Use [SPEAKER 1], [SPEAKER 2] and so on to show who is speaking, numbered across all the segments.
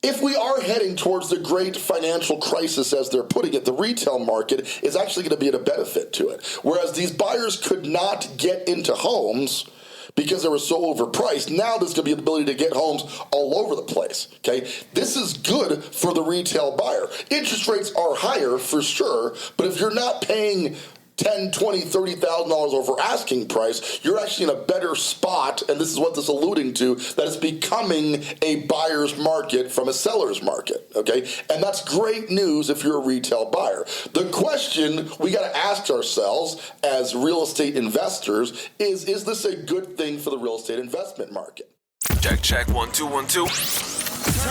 [SPEAKER 1] If we are heading towards the great financial crisis, as they're putting it, the retail market is actually going to be at a benefit to it. Whereas these buyers could not get into homes because they were so overpriced, now there's going to be the ability to get homes all over the place, okay? This is good for the retail buyer. Interest rates are higher for sure, but if you're not paying $10,000, $20,000, $30,000 over asking price, you're actually in a better spot, and this is what this is alluding to, that it's becoming a buyer's market from a seller's market, okay? And that's great news if you're a retail buyer. The question we got to ask ourselves as real estate investors is this a good thing for the real estate investment market?
[SPEAKER 2] Check, 1 2 1 2.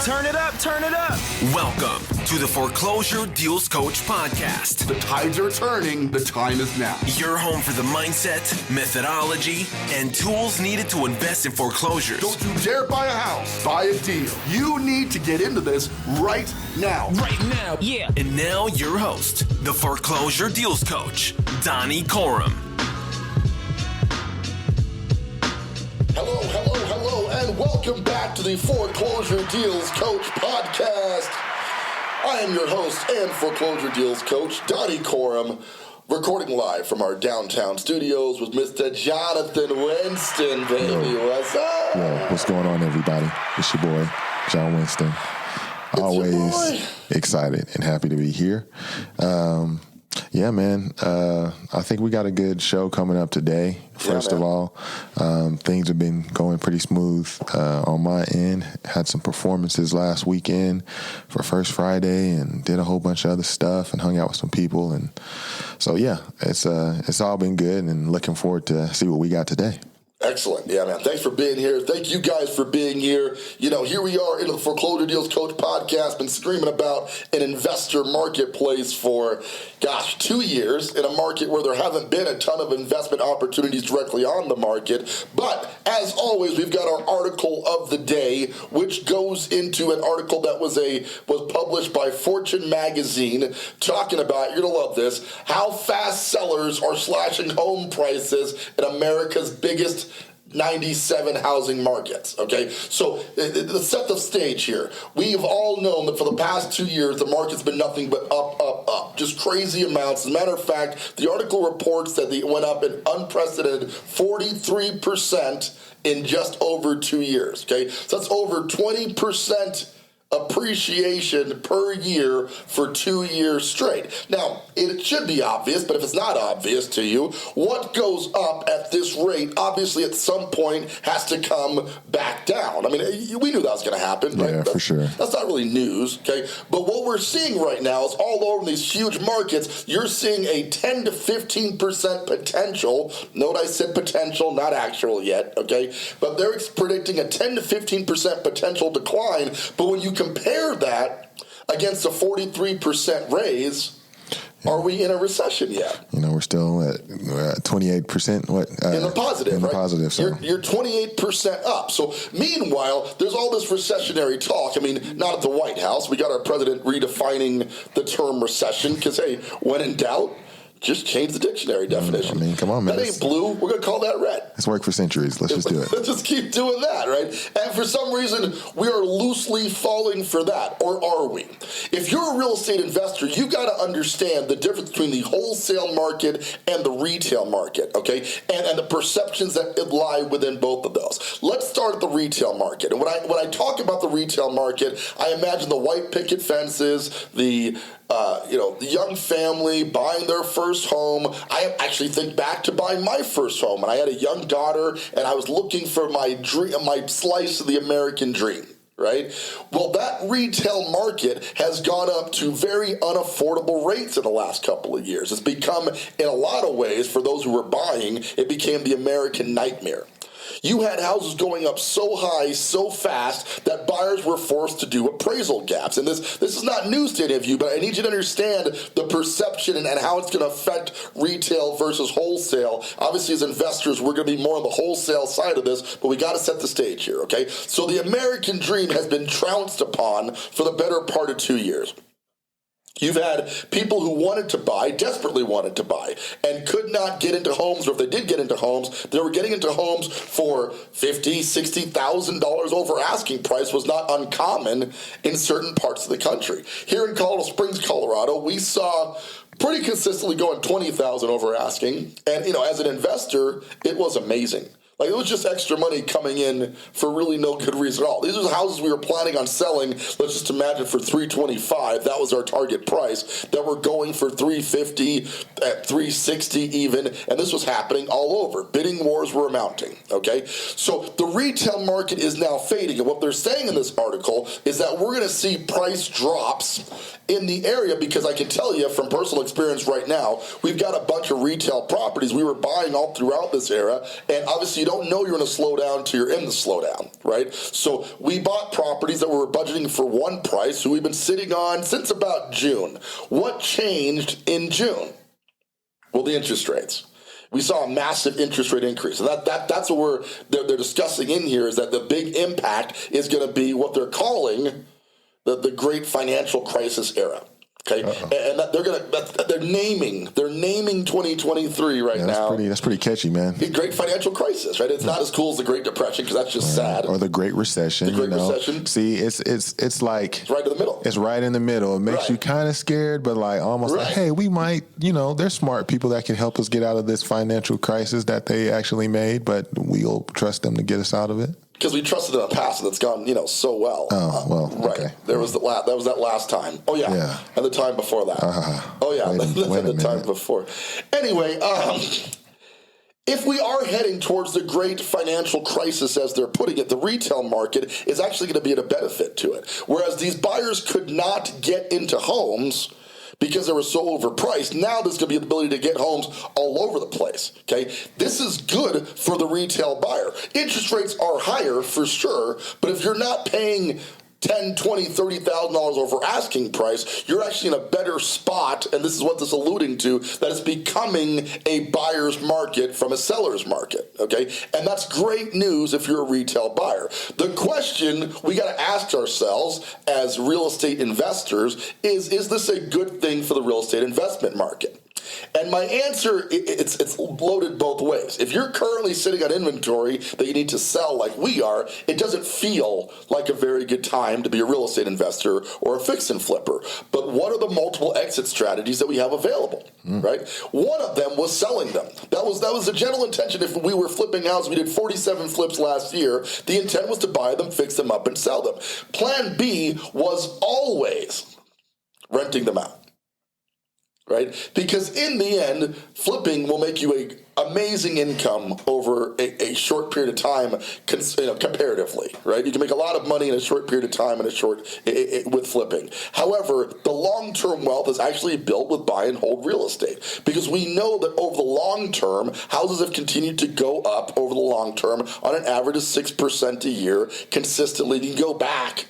[SPEAKER 3] Turn it up, turn it up.
[SPEAKER 2] Welcome to the Foreclosure Deals Coach podcast.
[SPEAKER 1] The tides are turning, the time is now.
[SPEAKER 2] Your home for the mindset, methodology, and tools needed to invest in foreclosures.
[SPEAKER 1] Don't you dare buy a house, buy a deal. You need to get into this right now.
[SPEAKER 3] Right now, yeah.
[SPEAKER 2] And now your host, the Foreclosure Deals Coach, Donnie Corum.
[SPEAKER 1] Hello, and welcome back to the Foreclosure Deals Coach podcast. I am your host and Foreclosure Deals Coach, Donnie Corum, recording live from our downtown studios with Mr. Jonathan Winston, baby. What's up?
[SPEAKER 4] Yo, what's going on, everybody? It's your boy, John Winston. Always excited and happy to be here. Yeah, man. I think we got a good show coming up today. First of all, things have been going pretty smooth on my end. Had some performances last weekend for First Friday and did a whole bunch of other stuff and hung out with some people. And so, yeah, it's all been good and looking forward to see what we got today.
[SPEAKER 1] Excellent. Yeah, man. Thanks for being here. Thank you guys for being here. You know, here we are in the Foreclosure Deals Coach podcast. Been screaming about an investor marketplace for, 2 years in a market where there haven't been a ton of investment opportunities directly on the market. But as always, we've got our article of the day, which goes into an article that was published by Fortune magazine, talking about, you're gonna love this, how fast sellers are slashing home prices in America's biggest 97 housing markets, okay? So let's set the stage here. We've all known that for the past 2 years, the market's been nothing but up, just crazy amounts. As a matter of fact, the article reports that it went up an unprecedented 43% in just over 2 years, okay? So that's over 20% appreciation per year for 2 years straight. Now, it should be obvious, but if it's not obvious to you, what goes up at this rate obviously at some point has to come back down. I mean, we knew that was going to happen, right?
[SPEAKER 4] Yeah, for sure.
[SPEAKER 1] That's not really news, okay? But what we're seeing right now is all over these huge markets, you're seeing a 10 to 15% potential. Note I said potential, not actual yet, okay? But they're predicting a 10 to 15% potential decline, but when you compare that against a 43% raise, are we in a recession yet?
[SPEAKER 4] You know, we're still at 28%.
[SPEAKER 1] In the positive,
[SPEAKER 4] in the
[SPEAKER 1] right?
[SPEAKER 4] positive. So.
[SPEAKER 1] You're 28% up. So meanwhile, there's all this recessionary talk. I mean, not at the White House. We got our president redefining the term recession because, hey, when in doubt, just change the dictionary definition.
[SPEAKER 4] I mean, come on, man.
[SPEAKER 1] That ain't blue. We're going to call that red.
[SPEAKER 4] It's worked for centuries. Let's just do it.
[SPEAKER 1] Let's just keep doing that, right? And for some reason, we are loosely falling for that. Or are we? If you're a real estate investor, you got to understand the difference between the wholesale market and the retail market, okay? And the perceptions that lie within both of those. Let's start at the retail market. And when I talk about the retail market, I imagine the white picket fences, the young family buying their first home. I actually think back to buying my first home, and I had a young daughter, and I was looking for my slice of the American dream, right? Well, that retail market has gone up to very unaffordable rates in the last couple of years. It's become, in a lot of ways, for those who were buying, it became the American nightmare. You had houses going up so high, so fast, that buyers were forced to do appraisal gaps. And this is not news to any of you, but I need you to understand the perception and how it's going to affect retail versus wholesale. Obviously, as investors, we're going to be more on the wholesale side of this, but we got to set the stage here, okay? So the American dream has been trounced upon for the better part of 2 years. You've had people who wanted to buy, desperately wanted to buy, and could not get into homes, or if they did get into homes, they were getting into homes for $50,000, $60,000 over asking price was not uncommon in certain parts of the country. Here in Colorado Springs, Colorado, we saw pretty consistently going $20,000 over asking, and as an investor, it was amazing. Like, it was just extra money coming in for really no good reason at all. These are the houses we were planning on selling, let's just imagine, for $325. That was our target price. That we're going for $350, at $360 even, and this was happening all over. Bidding wars were mounting, okay? So the retail market is now fading, and what they're saying in this article is that we're going to see price drops in the area, because I can tell you from personal experience right now, we've got a bunch of retail properties we were buying all throughout this era, and obviously you don't know you're in a slowdown until you're in the slowdown, right? So we bought properties that we were budgeting for one price, who we've been sitting on since about June. What changed in June? Well, the interest rates. We saw a massive interest rate increase. And that's what they're discussing in here, is that the big impact is going to be what they're calling the great financial crisis era. Okay, and they're naming 2023 now.
[SPEAKER 4] That's pretty catchy, man.
[SPEAKER 1] The Great Financial Crisis, right? It's not as cool as the Great Depression, because that's just sad.
[SPEAKER 4] Or the Great Recession.
[SPEAKER 1] The Great Recession.
[SPEAKER 4] See, it's like
[SPEAKER 1] it's right in the middle.
[SPEAKER 4] It's right in the middle. It makes you kind of scared, but like almost like, hey, we might, there's smart people that can help us get out of this financial crisis that they actually made, but we'll trust them to get us out of it.
[SPEAKER 1] Because we trusted in the past, and it's gone, so well.
[SPEAKER 4] Oh, well, okay.
[SPEAKER 1] Right. There was that last time. Oh, yeah. And the time before that. Oh, yeah. The time before. Anyway, if we are heading towards the great financial crisis, as they're putting it, the retail market is actually going to be at a benefit to it. Whereas these buyers could not get into homes because they were so overpriced, now there's going to be the ability to get homes all over the place, okay? This is good for the retail buyer. Interest rates are higher for sure, but if you're not paying $10,000, $20,000, $30,000 over asking price, you're actually in a better spot, and this is what this is alluding to, that it's becoming a buyer's market from a seller's market, okay? And that's great news if you're a retail buyer. The question we got to ask ourselves as real estate investors is this a good thing for the real estate investment market? And my answer, it's loaded both ways. If you're currently sitting on inventory that you need to sell like we are, it doesn't feel like a very good time to be a real estate investor or a fix and flipper. But what are the multiple exit strategies that we have available, right? One of them was selling them. That was the general intention. If we were flipping houses, we did 47 flips last year. The intent was to buy them, fix them up, and sell them. Plan B was always renting them out. Right? Because in the end, flipping will make you an amazing income over a short period of time, comparatively, right? You can make a lot of money in a short period of time with flipping. However, the long-term wealth is actually built with buy and hold real estate, because we know that over the long term, houses have continued to go up over the long term on an average of 6% a year consistently. You can go back,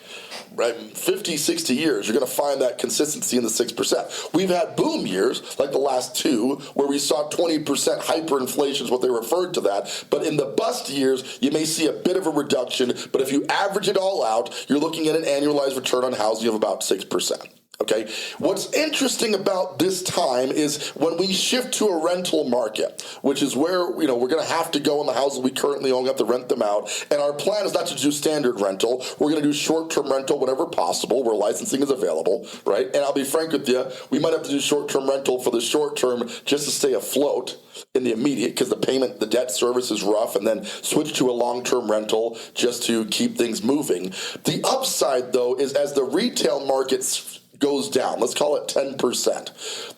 [SPEAKER 1] right, 50, 60 years, you're going to find that consistency in the 6%. We've had boom years, like the last two, where we saw 20% hyperinflation is what they referred to that. But in the bust years, you may see a bit of a reduction. But if you average it all out, you're looking at an annualized return on housing of about 6%. Okay. What's interesting about this time is when we shift to a rental market, which is where we're going to have to go in the houses we currently own, have to rent them out. And our plan is not to do standard rental. We're going to do short-term rental whenever possible, where licensing is available, right? And I'll be frank with you, we might have to do short-term rental for the short term just to stay afloat in the immediate, because the debt service is rough, and then switch to a long-term rental just to keep things moving. The upside, though, is as the retail markets goes down, let's call it 10%.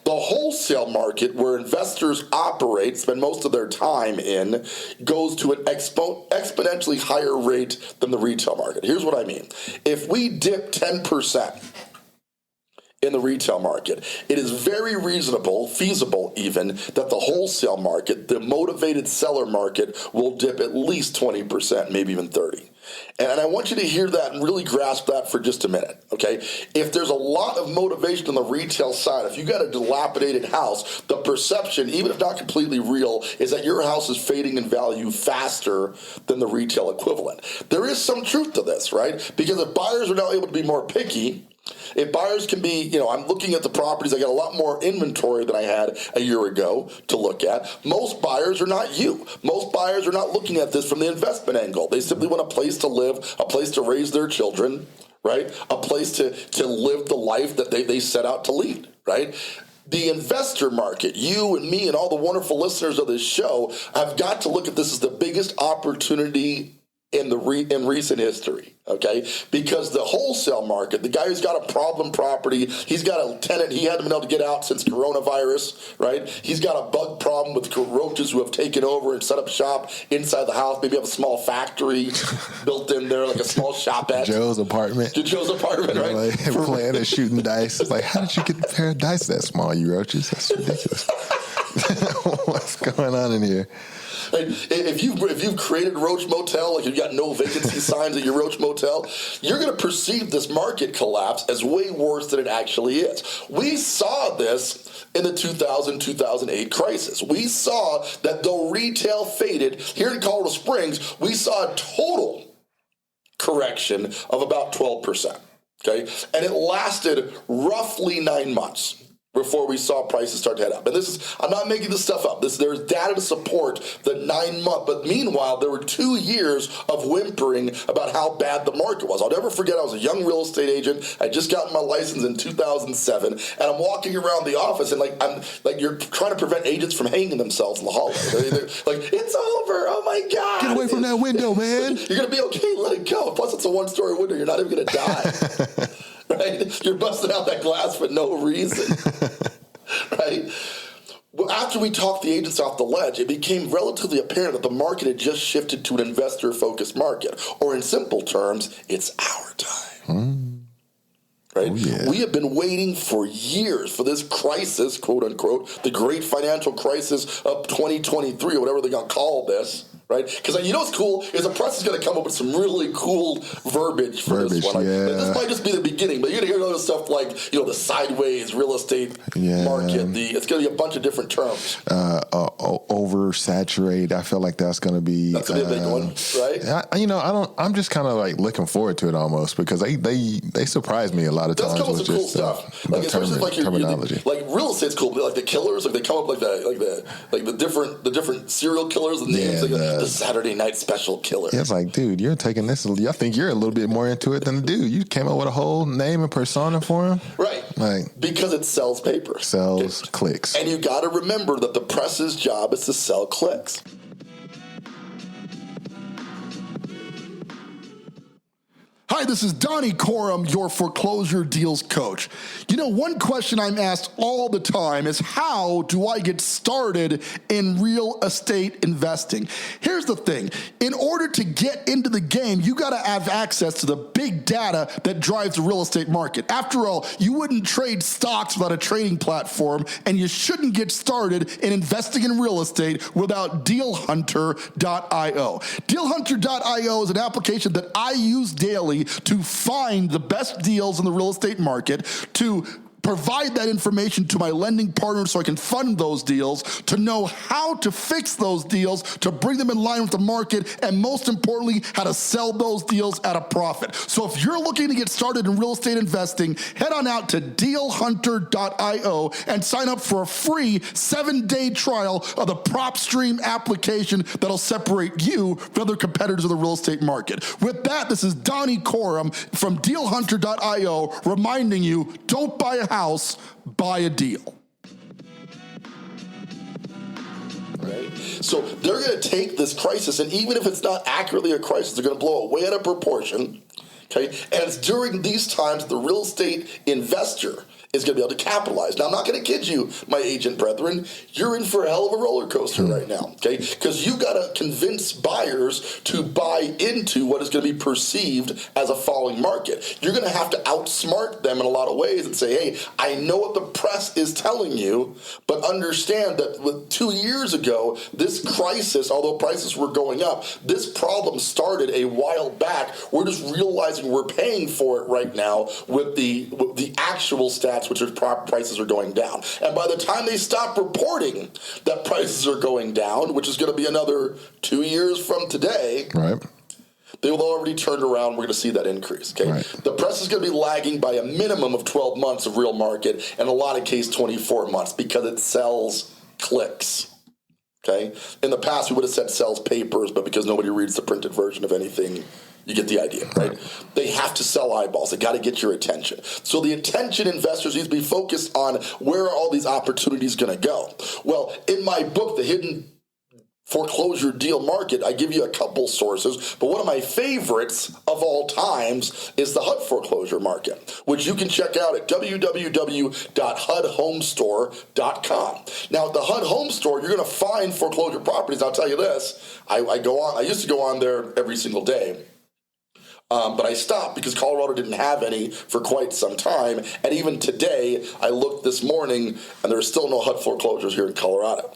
[SPEAKER 1] The wholesale market, where investors operate, spend most of their time in, goes to an exponentially higher rate than the retail market. Here's what I mean. If we dip 10% in the retail market, it is very reasonable, feasible even, that the wholesale market, the motivated seller market, will dip at least 20%, maybe even 30%. And I want you to hear that and really grasp that for just a minute, okay? If there's a lot of motivation on the retail side, if you got a dilapidated house, the perception, even if not completely real, is that your house is fading in value faster than the retail equivalent. There is some truth to this, right? Because if buyers are now able to be more picky, If buyers can be, I'm looking at the properties, I got a lot more inventory than I had a year ago to look at. Most buyers are not you. Most buyers are not looking at this from the investment angle. They simply want a place to live, a place to raise their children, right? A place to live the life that they set out to lead, right? The investor market, you and me and all the wonderful listeners of this show have got to look at this as the biggest opportunity in recent history, okay? Because the wholesale market, the guy who's got a problem property, he's got a tenant, he hasn't been able to get out since coronavirus, right? He's got a bug problem with roaches who have taken over and set up shop inside the house, maybe have a small factory built in there, like a small shopette.
[SPEAKER 4] Joe's apartment,
[SPEAKER 1] right?
[SPEAKER 4] Like playing and shooting dice. It's like, how did you get a pair of dice that small, you roaches? That's ridiculous. What's going on in here?
[SPEAKER 1] Like, if you've created Roach Motel, like you've got no vacancy signs at your Roach Motel, you're going to perceive this market collapse as way worse than it actually is. We saw this in the 2000-2008 crisis. We saw that though retail faded, here in Colorado Springs, we saw a total correction of about 12%, okay? And it lasted roughly 9 months before we saw prices start to head up. And I'm not making this stuff up. There's data to support the 9 month. But meanwhile, there were 2 years of whimpering about how bad the market was. I'll never forget, I was a young real estate agent. I just got my license in 2007, and I'm walking around the office, and you're trying to prevent agents from hanging themselves in the hallway. They're like, it's over. Oh my God.
[SPEAKER 4] Get away from that window, man.
[SPEAKER 1] You're going to be okay. Let it go. Plus, it's a 1-story window. You're not even going to die. Right? You're busting out that glass for no reason, right? Well, after we talked the agents off the ledge, it became relatively apparent that the market had just shifted to an investor-focused market, or in simple terms, it's our time. Right?
[SPEAKER 4] Oh, yeah.
[SPEAKER 1] We have been waiting for years for this crisis, quote unquote, the great financial crisis of 2023, or whatever they're going to call this. Right? Because you know what's cool is the press is going to come up with some really cool verbiage for this one.
[SPEAKER 4] Yeah.
[SPEAKER 1] This might just be the beginning, but you're going to hear other stuff like, the sideways real estate market. It's going to be a bunch of different terms.
[SPEAKER 4] Oversaturate. I feel like that's going to be
[SPEAKER 1] a big one, right?
[SPEAKER 4] I'm just kind of like looking forward to it almost, because they surprise me a lot of times.
[SPEAKER 1] That's come with some cool stuff. Especially like
[SPEAKER 4] terminology.
[SPEAKER 1] Like real estate's cool, but like the killers, like they come up like the different serial killers and names, the Saturday Night Special Killer.
[SPEAKER 4] Yeah, it's like, dude, you're taking this. I think you're a little bit more into it than the dude. You came up with a whole name and persona for him,
[SPEAKER 1] right?
[SPEAKER 4] Like,
[SPEAKER 1] because it sells paper,
[SPEAKER 4] clicks,
[SPEAKER 1] and you got to remember that the press's job is to sell clicks. Hi, this is Donnie Corum, your foreclosure deals coach. One question I'm asked all the time is, how do I get started in real estate investing? Here's the thing. In order to get into the game, you got to have access to the big data that drives the real estate market. After all, you wouldn't trade stocks without a trading platform, and you shouldn't get started in investing in real estate without dealhunter.io. Dealhunter.io is an application that I use daily to find the best deals in the real estate market, to provide that information to my lending partners so I can fund those deals, to know how to fix those deals, to bring them in line with the market, and most importantly, how to sell those deals at a profit. So if you're looking to get started in real estate investing, head on out to dealhunter.io and sign up for a free 7-day trial of the PropStream application that'll separate you from other competitors of the real estate market. With that, this is Donnie Corum from dealhunter.io reminding you, don't buy a house, buy a deal. Right? So they're going to take this crisis, and even if it's not accurately a crisis, they're going to blow it way out of proportion. Okay? And it's during these times the real estate investor is going to be able to capitalize. Now, I'm not going to kid you, my agent brethren. You're in for a hell of a roller coaster right now, okay? Because you got to convince buyers to buy into what is going to be perceived as a falling market. You're going to have to outsmart them in a lot of ways and say, hey, I know what the press is telling you, but understand that 2 years ago, this crisis, although prices were going up, this problem started a while back. We're just realizing we're paying for it right now with the actual stats, which are prices are going down. And by the time they stop reporting that prices are going down, which is going to be another 2 years from today,
[SPEAKER 4] right?
[SPEAKER 1] they will already turned around. We're going to see that increase. Okay,
[SPEAKER 4] Right.
[SPEAKER 1] The press is going to be lagging by a minimum of 12 months of real market, and a lot of cases 24 months because it sells clicks. Okay, in the past we would have said sells papers, but because nobody reads the printed version of anything, you get the idea, right? They have to sell eyeballs. They got to get your attention. So the attention investors need to be focused on where are all these opportunities going to go. Well, in my book, The Hidden Foreclosure Deal Market, I give you a couple sources, but one of my favorites of all times is the HUD foreclosure market, which you can check out at www.hudhomestore.com. Now, at the HUD Home Store, you're going to find foreclosure properties. I'll tell you this, I used to go on there every single day. But I stopped because Colorado didn't have any for quite some time. And even today, I looked this morning, and there are still no HUD foreclosures here in Colorado.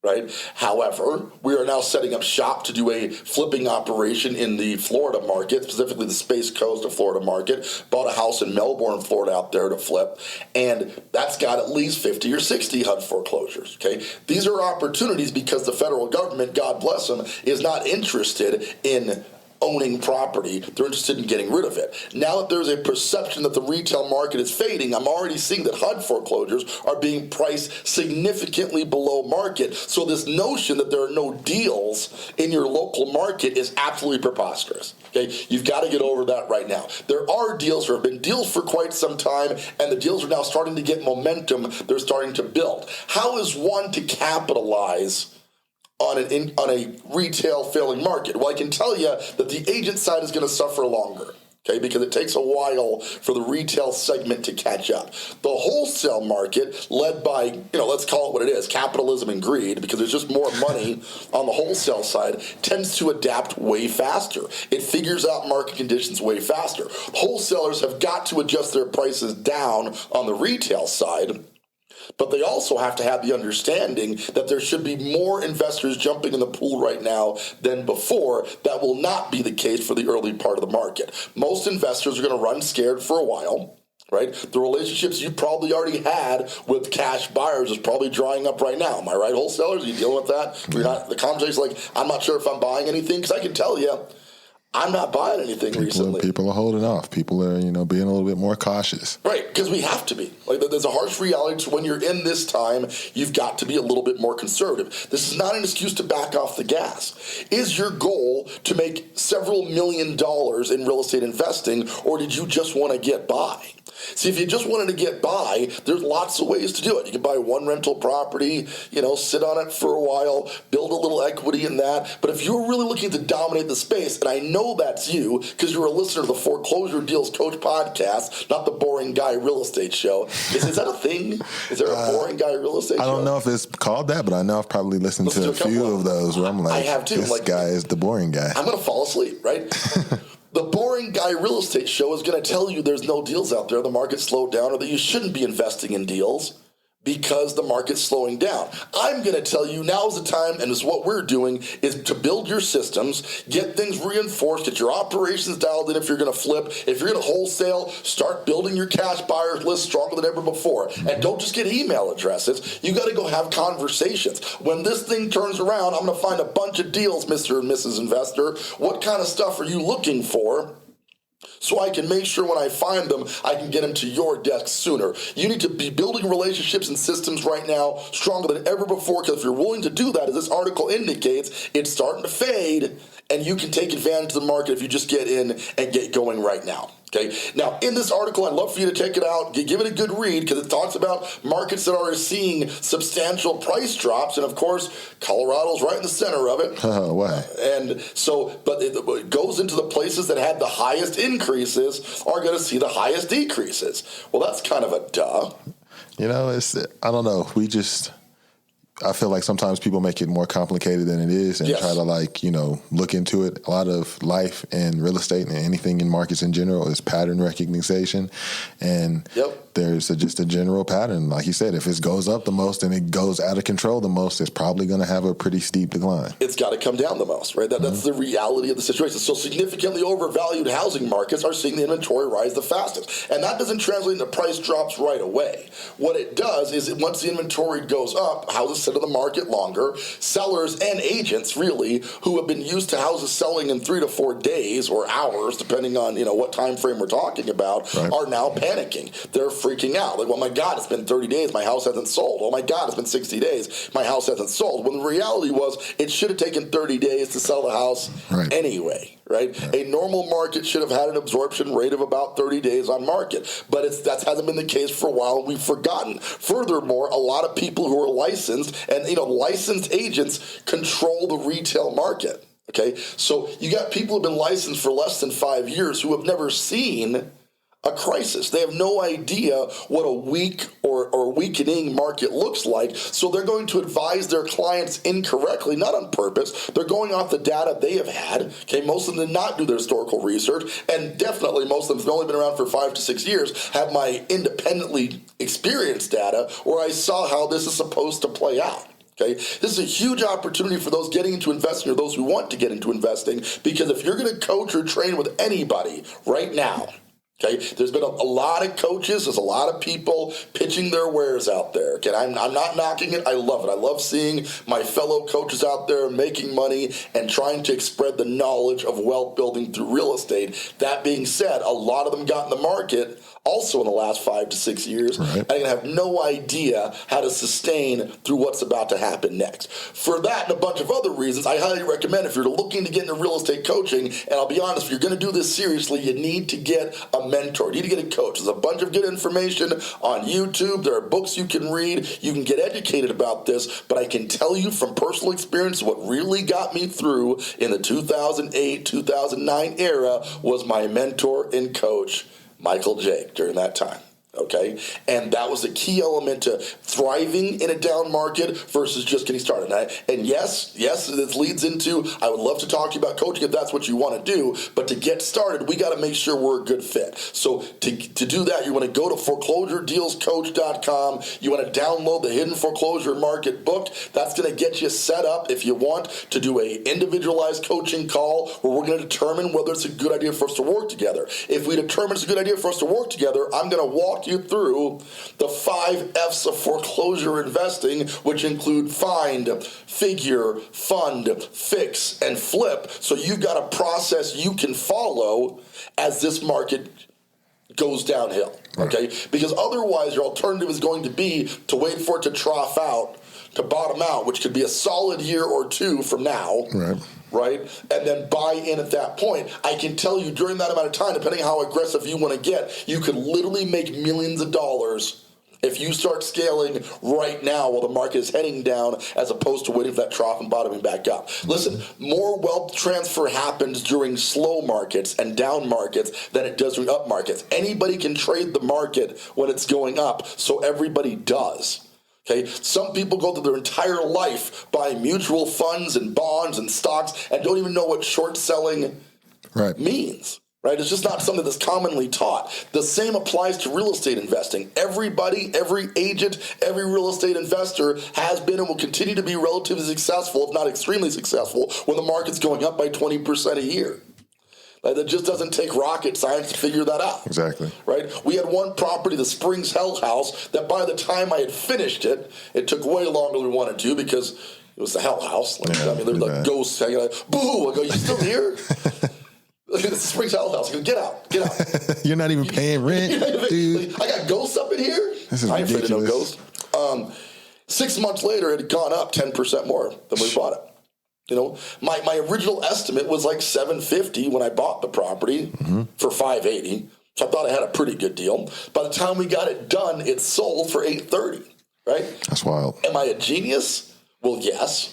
[SPEAKER 1] Right? However, we are now setting up shop to do a flipping operation in the Florida market, specifically the Space Coast of Florida market. Bought a house in Melbourne, Florida out there to flip, and that's got at least 50 or 60 HUD foreclosures. Okay, these are opportunities because the federal government, God bless them, is not interested in owning property. They're interested in getting rid of it. Now that there's a perception that the retail market is fading, I'm already seeing that HUD foreclosures are being priced significantly below market. So this notion that there are no deals in your local market is absolutely preposterous. Okay, you've got to get over that right now. There are deals. There have been deals for quite some time, and the deals are now starting to get momentum. They're starting to build. How is one to capitalize on a retail failing market? Well, I can tell you that the agent side is going to suffer longer, okay, because it takes a while for the retail segment to catch up. The wholesale market, led by, let's call it what it is, capitalism and greed, because there's just more money on the wholesale side, tends to adapt way faster. It figures out market conditions way faster. Wholesalers have got to adjust their prices down on the retail side, but they also have to have the understanding that there should be more investors jumping in the pool right now than before. That will not be the case for the early part of the market. Most investors are going to run scared for a while, right? The relationships you probably already had with cash buyers is probably drying up right now. Am I right, wholesalers? Are you dealing with that? You're not, the conversation's like, I'm not sure if I'm buying anything, because I can tell you, I'm not buying anything recently.
[SPEAKER 4] People are holding off. People are, being a little bit more cautious.
[SPEAKER 1] Right, because we have to be. Like, there's a harsh reality to when you're in this time, you've got to be a little bit more conservative. This is not an excuse to back off the gas. Is your goal to make several $1 million in real estate investing, or did you just want to get by? See, if you just wanted to get by, there's lots of ways to do it. You can buy one rental property, sit on it for a while, build a little equity in that. But if you're really looking to dominate the space, and I know that's you because you're a listener to the Foreclosure Deals Coach podcast, not the Boring Guy Real Estate Show. Is that a thing? Is there a Boring Guy Real Estate Show?
[SPEAKER 4] I don't know if it's called that, but I know I've probably listened to a few of those where I'm like,
[SPEAKER 1] I have too.
[SPEAKER 4] This guy is the boring guy.
[SPEAKER 1] I'm going to fall asleep, right? The Boring Guy Real Estate Show is going to tell you there's no deals out there, the market's slowed down, or that you shouldn't be investing in deals because the market's slowing down. I'm going to tell you now's the time, and this is what we're doing, is to build your systems, get things reinforced, get your operations dialed in if you're going to flip. If you're going to wholesale, start building your cash buyers list stronger than ever before. And don't just get email addresses. You got to go have conversations. When this thing turns around, I'm going to find a bunch of deals, Mr. and Mrs. Investor. What kind of stuff are you looking for? So I can make sure when I find them, I can get them to your desk sooner. You need to be building relationships and systems right now stronger than ever before, because if you're willing to do that, as this article indicates, it's starting to fade, and you can take advantage of the market if you just get in and get going right now. Okay. Now, in this article, I'd love for you to take it out, give it a good read, because it talks about markets that are seeing substantial price drops, and of course, Colorado's right in the center of it.
[SPEAKER 4] Why?
[SPEAKER 1] And so, but it goes into the places that had the highest increases are going to see the highest decreases. Well, that's kind of a duh.
[SPEAKER 4] I don't know. I feel like sometimes people make it more complicated than it is and try to look into it. A lot of life and real estate and anything in markets in general is pattern recognition. And there's just a general pattern. Like you said, if it goes up the most and it goes out of control the most, it's probably going to have a pretty steep decline. It's
[SPEAKER 1] got to come down the most, right? That's the reality of the situation. So significantly overvalued housing markets are seeing the inventory rise the fastest. And that doesn't translate into price drops right away. What it does is once the inventory goes up, houses into the market longer. Sellers and agents, really, who have been used to houses selling in 3 to 4 days or hours, depending on what time frame we're talking about, are now panicking. They're freaking out. Like, oh my God, it's been 30 days, my house hasn't sold. Oh my God, it's been 60 days, my house hasn't sold. When the reality was, it should have taken 30 days to sell the house anyway. Right? A normal market should have had an absorption rate of about 30 days on market, but that hasn't been the case for a while, and we've forgotten. Furthermore, a lot of people who are licensed, and licensed agents control the retail market. Okay, so you got people who've been licensed for less than 5 years who have never seen a crisis. They have no idea what a weak or weakening market looks like, so they're going to advise their clients incorrectly, not on purpose. They're going off the data they have had. Okay, most of them did not do their historical research, and definitely most of them have only been around for 5 to 6 years, have my independently experienced data where I saw how this is supposed to play out. Okay, this is a huge opportunity for those getting into investing or those who want to get into investing, because if you're going to coach or train with anybody right now, okay, there's been a lot of coaches, there's a lot of people pitching their wares out there. Okay, I'm not knocking it. I love it. I love seeing my fellow coaches out there making money and trying to spread the knowledge of wealth building through real estate. That being said, a lot of them got in the market also in the last 5 to 6 years, and have no idea how to sustain through what's about to happen next. For that and a bunch of other reasons, I highly recommend, if you're looking to get into real estate coaching, and I'll be honest, if you're going to do this seriously, you need to get a mentor. You need to get a coach. There's a bunch of good information on YouTube. There are books you can read. You can get educated about this, but I can tell you from personal experience, what really got me through in the 2008, 2009 era was my mentor and coach, Michael Jake, during that time. Okay, and that was a key element to thriving in a down market versus just getting started. And yes, this leads into, I would love to talk to you about coaching if that's what you want to do, but to get started, we got to make sure we're a good fit. So to do that, you want to go to foreclosuredealscoach.com. You want to download the Hidden Foreclosure Market book. That's going to get you set up, if you want, to do a individualized coaching call where we're going to determine whether it's a good idea for us to work together. If we determine it's a good idea for us to work together, I'm going to walk you through the 5 F's of foreclosure investing, which include find, figure, fund, fix, and flip. So you've got a process you can follow as this market goes downhill, okay? Because otherwise your alternative is going to be to wait for it to trough out, to bottom out, which could be a solid year or two from now. Right? And then buy in at that point. I can tell you during that amount of time, depending on how aggressive you want to get, you could literally make millions of dollars if you start scaling right now while the market is heading down, as opposed to waiting for that trough and bottoming back up. Listen, more wealth transfer happens during slow markets and down markets than it does during up markets. Anybody can trade the market when it's going up, so everybody does. Okay, some people go through their entire life buying mutual funds and bonds and stocks and don't even know what short selling means. Right? It's just not something that's commonly taught. The same applies to real estate investing. Everybody, every agent, every real estate investor has been and will continue to be relatively successful, if not extremely successful, when the market's going up by 20% a year. Like, that just doesn't take rocket science to figure that out.
[SPEAKER 4] Exactly.
[SPEAKER 1] Right? We had one property, the Springs Hell House, that by the time I had finished it, it took way longer than we wanted to because it was the Hell House. Like, I mean, there's like ghosts hanging out. Boo! I go, you still here? Look at the Springs Hell House. I go, get out.
[SPEAKER 4] You're not even paying rent, dude.
[SPEAKER 1] I got ghosts up in here?
[SPEAKER 4] This is
[SPEAKER 1] I ain't afraid of
[SPEAKER 4] ridiculous.
[SPEAKER 1] no ghosts. 6 months later, it had gone up 10% more than we bought it. You know, my original estimate was like $750 when I bought the property for $580. So I thought I had a pretty good deal. By the time we got it done, it sold for $830. Right?
[SPEAKER 4] That's wild.
[SPEAKER 1] Am I a genius? Well, yes.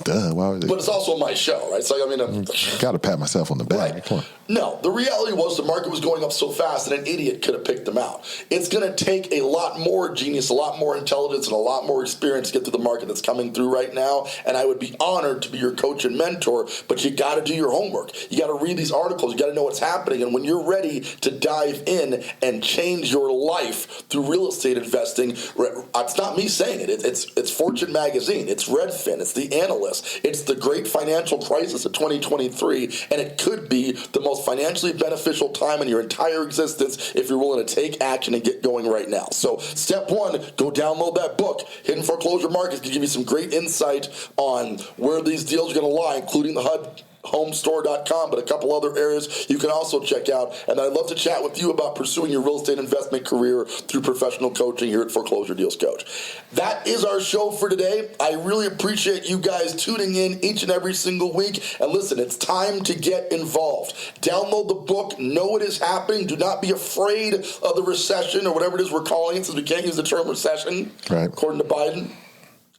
[SPEAKER 4] Duh. Why would they?
[SPEAKER 1] But it's also my show, right? So I mean,
[SPEAKER 4] got to pat myself on the back.
[SPEAKER 1] Right.
[SPEAKER 4] Come on.
[SPEAKER 1] No, the reality was the market was going up so fast that an idiot could have picked them out. It's going to take a lot more genius, a lot more intelligence, and a lot more experience to get through the market that's coming through right now. And I would be honored to be your coach and mentor, but you got to do your homework. You got to read these articles. You got to know what's happening. And when you're ready to dive in and change your life through real estate investing, it's not me saying it. It's Fortune Magazine. It's Redfin. It's the analysts. this. It's the great financial crisis of 2023, and it could be the most financially beneficial time in your entire existence if you're willing to take action and get going right now. So step one, go download that book. Hidden Foreclosure Markets can give you some great insight on where these deals are going to lie, including the HUD homestore.com, but a couple other areas you can also check out. And I'd love to chat with you about pursuing your real estate investment career through professional coaching here at Foreclosure Deals Coach. That is our show for today. I really appreciate you guys tuning in each and every single week. And listen, it's time to get involved. Download the book. Know what is happening. Do not be afraid of the recession or whatever it is we're calling it, since we can't use the term recession,
[SPEAKER 4] right,
[SPEAKER 1] according to Biden,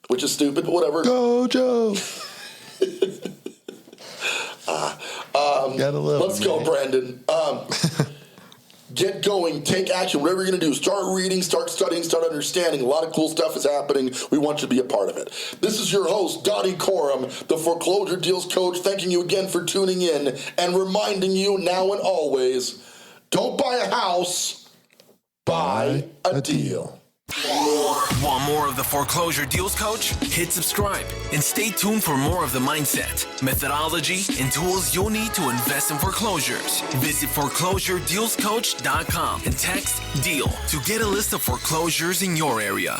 [SPEAKER 1] which is stupid, but whatever.
[SPEAKER 4] Go, Joe.
[SPEAKER 1] Let's go, Brandon. Get going, take action, whatever you're going to do. Start reading, start studying, start understanding. A lot of cool stuff is happening. We want you to be a part of it. This is your host, Donnie Corum, the Foreclosure Deals Coach, thanking you again for tuning in and reminding you now and always, don't buy a house, buy a deal.
[SPEAKER 2] Want more of the Foreclosure Deals Coach? Hit subscribe and stay tuned for more of the mindset, methodology, and tools you'll need to invest in foreclosures. Visit foreclosuredealscoach.com and text DEAL to get a list of foreclosures in your area.